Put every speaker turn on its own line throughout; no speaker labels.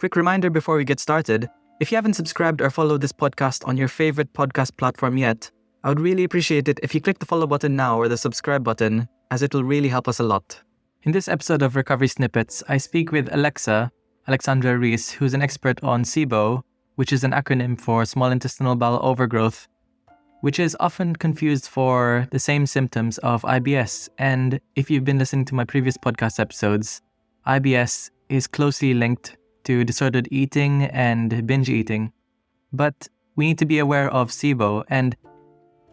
Quick reminder before we get started, if you haven't subscribed or followed this podcast on your favorite podcast platform yet, I would really appreciate it if you click the follow button now or the subscribe button, as it will really help us a lot. In this episode of Recovery Snippets, I speak with Alexandra Rees, who's an expert on SIBO, which is an acronym for small intestinal bowel overgrowth, which is often confused for the same symptoms of IBS. And if you've been listening to my previous podcast episodes, IBS is closely linked to disordered eating and binge eating. But we need to be aware of SIBO, and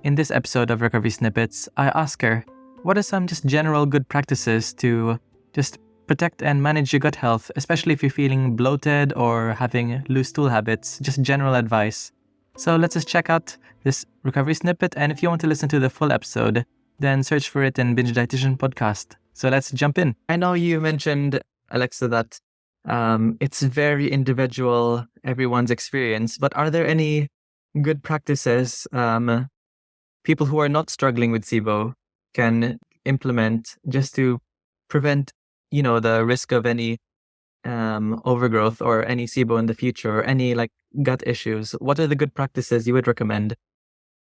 in this episode of Recovery Snippets, I ask her, what are some just general good practices to just protect and manage your gut health, especially if you're feeling bloated or having loose stool habits, just general advice. So let's just check out this Recovery Snippet, and if you want to listen to the full episode, then search for it in Binge Dietitian podcast. So let's jump in. I know you mentioned, Alexa, that it's very individual, everyone's experience, but are there any good practices people who are not struggling with SIBO can implement just to prevent, the risk of any overgrowth or any SIBO in the future or any gut issues? What are the good practices you would recommend?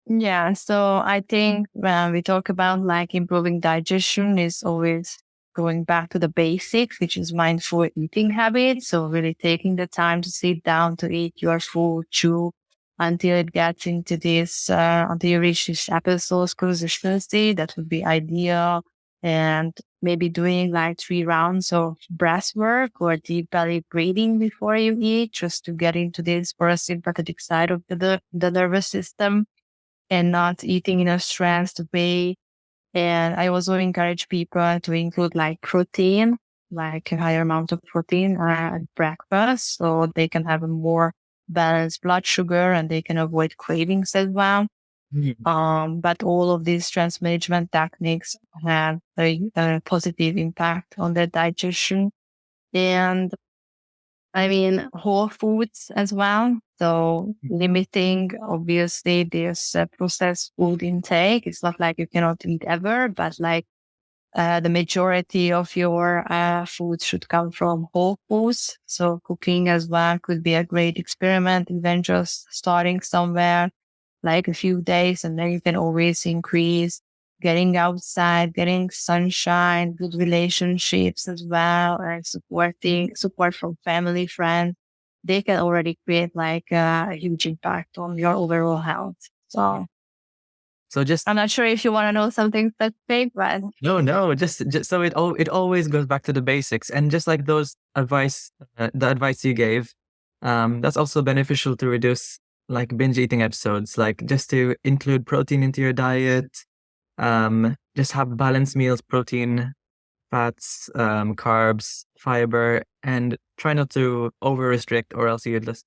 Yeah, so I think when we talk about improving digestion is always going back to the basics, which is mindful eating habits. So really taking the time to sit down to eat your food, chew until it gets into this, until you reach this applesauce consistency. That would be ideal. And maybe doing 3 rounds of breath work or deep belly breathing before you eat, just to get into this parasympathetic side of the nervous system and not eating in a stressed way. And I also encourage people to include protein, a higher amount of protein at breakfast, so they can have a more balanced blood sugar and they can avoid cravings as well. But all of these stress management techniques have a positive impact on the digestion. And whole foods as well. So limiting, obviously, this processed food intake. It's not like you cannot eat ever, but the majority of your food should come from whole foods. So cooking as well could be a great experiment, even just starting somewhere a few days, and then you can always increase. Getting outside, getting sunshine, good relationships as well, and support from family, friends. They can already create a huge impact on your overall health. So
just
I'm not sure if you want to know something specific, but
no, just so it always goes back to the basics, and just like those advice, the advice you gave, that's also beneficial to reduce binge eating episodes, just to include protein into your diet. Just have balanced meals, protein, fats, carbs, fiber, and try not to over restrict, or else you just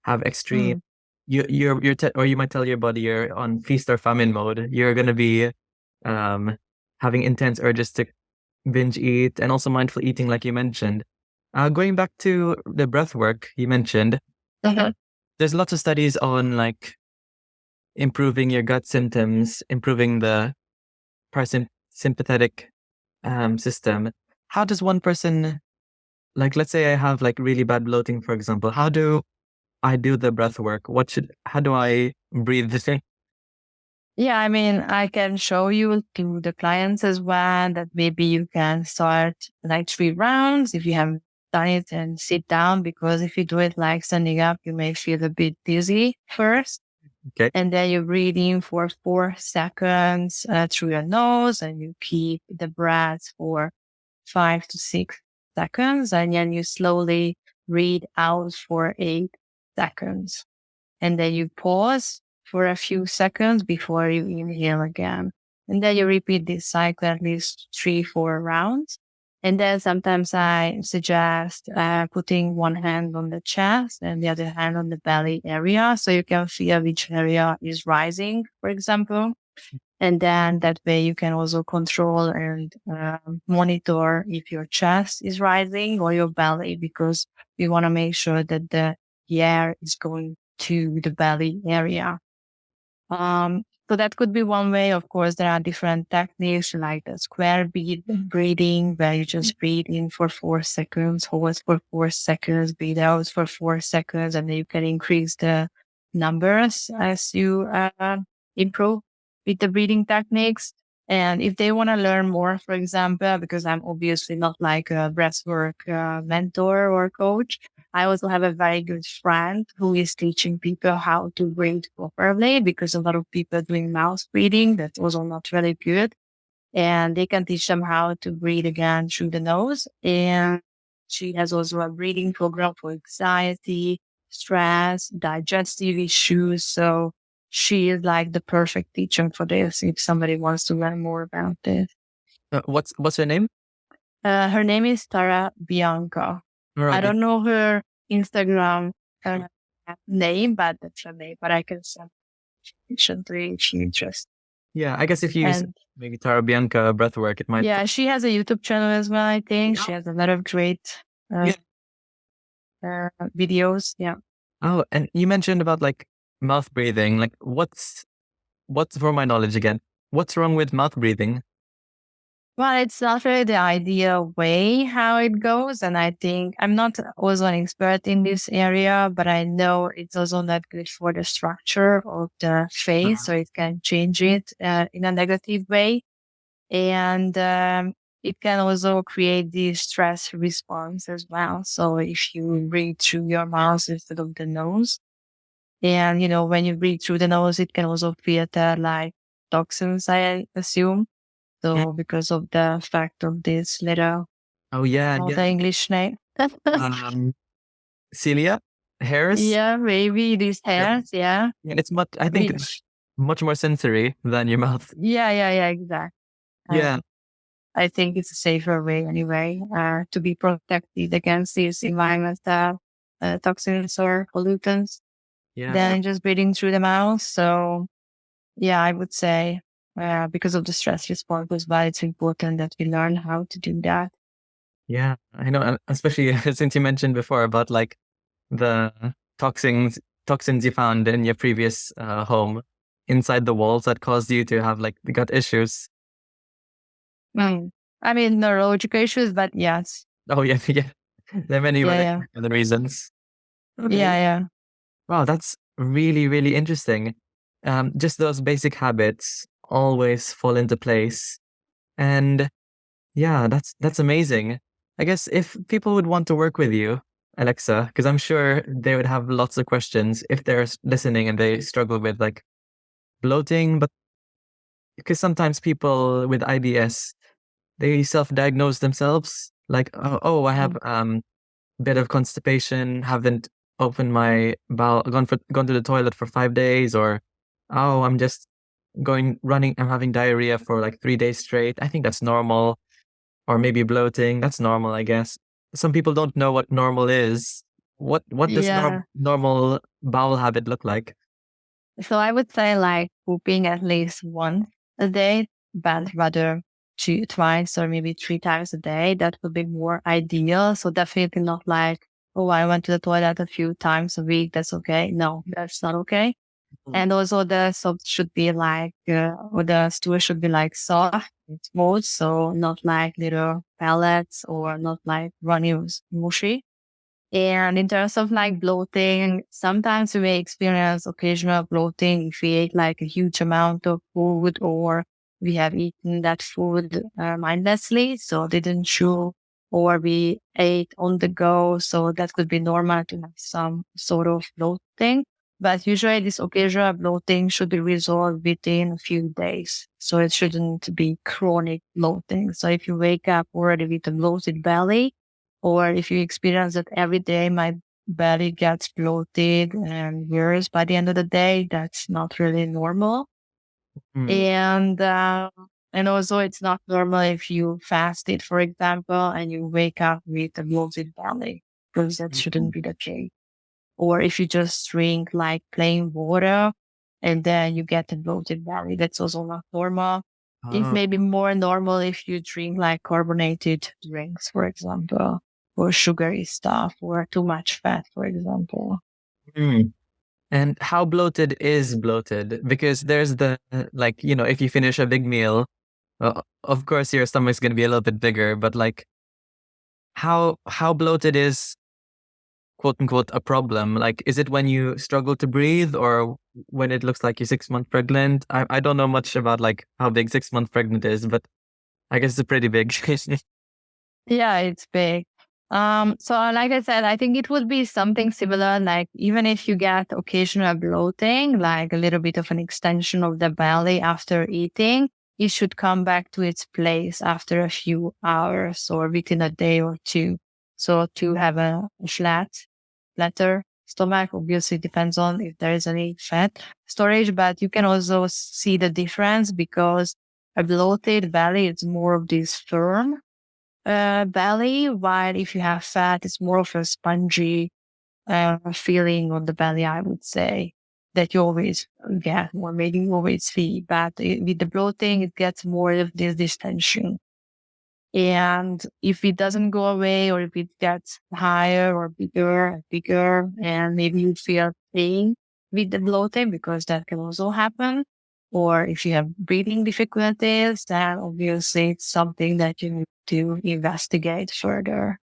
have extreme. Or you might tell your body you're on feast or famine mode. You're gonna be having intense urges to binge eat, and also mindful eating, like you mentioned. Going back to the breath work you mentioned, there's lots of studies on improving your gut symptoms, improving the parasympathetic system. How does one person, let's say I have really bad bloating, for example, how do I do the breath work? How do I breathe the thing?
Yeah, I can show you to the clients as well that maybe you can start 3 rounds if you haven't done it, and sit down, because if you do it standing up, you may feel a bit dizzy first.
Okay.
And then you breathe in for 4 seconds through your nose, and you keep the breath for 5 to 6 seconds. And then you slowly breathe out for 8 seconds. And then you pause for a few seconds before you inhale again. And then you repeat this cycle at least 3-4 rounds. And then sometimes I suggest putting one hand on the chest and the other hand on the belly area, so you can feel which area is rising, for example. And then that way you can also control and monitor if your chest is rising or your belly, because we want to make sure that the air is going to the belly area. So that could be one way. Of course, there are different techniques like the square breathing, where you just breathe in for 4 seconds, hold for 4 seconds, breathe out for 4 seconds, and then you can increase the numbers as you improve with the breathing techniques. And if they want to learn more, for example, because I'm obviously not like a breathwork mentor or coach, I also have a very good friend who is teaching people how to breathe properly, because a lot of people doing mouth breathing, that's also not really good. And they can teach them how to breathe again through the nose. And she has also a breathing program for anxiety, stress, digestive issues. So she is like the perfect teacher for this if somebody wants to learn more about this.
What's her name?
Her name is Tara Bianca.
All right.
I don't know her Instagram name, but that's her name. But I can send it if you interest.
Yeah, I guess if you use
And
maybe Tara Bianca breathwork, it might.
yeah, she has a YouTube channel as well, I think. She has a lot of great videos. Yeah.
Oh, and you mentioned about like mouth breathing. Like, what's for my knowledge again? What's wrong with mouth breathing?
Well, it's not really the ideal way how it goes. And I think I'm not also an expert in this area, but I know it's also not good for the structure of the face. So it can change it in a negative way. And it can also create the stress response as well. So if you breathe through your mouth instead of the nose, and when you breathe through the nose, it can also filter like toxins, I assume. So because of the fact of this little,
Oh yeah,
the English name.
Celia hairs.
Yeah, maybe these hairs. Yeah.
Yeah, it's much. I think it's much more sensory than your mouth.
Yeah, exactly.
Yeah.
I think it's a safer way anyway, to be protected against these environmental toxins or pollutants than just breathing through the mouth. So yeah, I would say because of the stress response as well, it's important that we learn how to do that.
Yeah, I know, especially since you mentioned before about like the toxins you found in your previous home inside the walls that caused you to have like the gut issues.
I mean, neurological issues, but yes.
Oh yeah, yeah. There are many other reasons. Okay.
Yeah.
Wow, that's really, really interesting. Just those basic habits always fall into place. And yeah, that's amazing. I guess if people would want to work with you, Alexa, because I'm sure they would have lots of questions if they're listening and they struggle with like bloating, but because sometimes people with IBS, they self-diagnose themselves like, oh, I have bit of constipation, haven't opened my bowel, gone to the toilet for 5 days, or oh, I'm just I'm having diarrhea for like 3 days straight. I think that's normal. Or maybe bloating. That's normal, I guess. Some people don't know what normal is. What does normal bowel habit look like?
So I would say like pooping at least once a day, but rather twice or maybe 3 times a day. That would be more ideal. So definitely not like, oh, I went to the toilet a few times a week. That's okay. No, that's not okay. And also the soap should be like, or the stool should be like soft and smooth. So not like little pellets or not like runny mushy. And in terms of like bloating, sometimes we may experience occasional bloating if we ate like a huge amount of food or we have eaten that food mindlessly, so didn't chew, or we ate on the go. So that could be normal to have some sort of bloating. But usually this occasional bloating should be resolved within a few days. So it shouldn't be chronic bloating. So if you wake up already with a bloated belly, or if you experience that every day, my belly gets bloated and worse by the end of the day, that's not really normal. And also it's not normal if you fasted, for example, and you wake up with a bloated belly, because that shouldn't be the case. Or if you just drink like plain water and then you get a bloated belly, that's also not normal. It may be more normal if you drink like carbonated drinks, for example, or sugary stuff, or too much fat, for example.
And how bloated is bloated? Because there's the, like, if you finish a big meal, of course your stomach's going to be a little bit bigger, but like how bloated is quote unquote a problem? Like, is it when you struggle to breathe or when it looks like you're 6 months pregnant? I don't know much about like how big 6 months pregnant is, but I guess it's pretty big.
Yeah, it's big. So like I said, I think it would be something similar, like even if you get occasional bloating, like a little bit of an extension of the belly after eating, it should come back to its place after a few hours or within a day or two. So to have a flatter stomach, obviously depends on if there is any fat storage, but you can also see the difference because a bloated belly is more of this firm belly, while if you have fat, it's more of a spongy feeling on the belly, I would say, that you always get, or maybe you always feel. But with the bloating, it gets more of this distension. And if it doesn't go away, or if it gets higher or bigger, and maybe you feel pain with the bloating, because that can also happen. Or if you have breathing difficulties, then obviously it's something that you need to investigate further.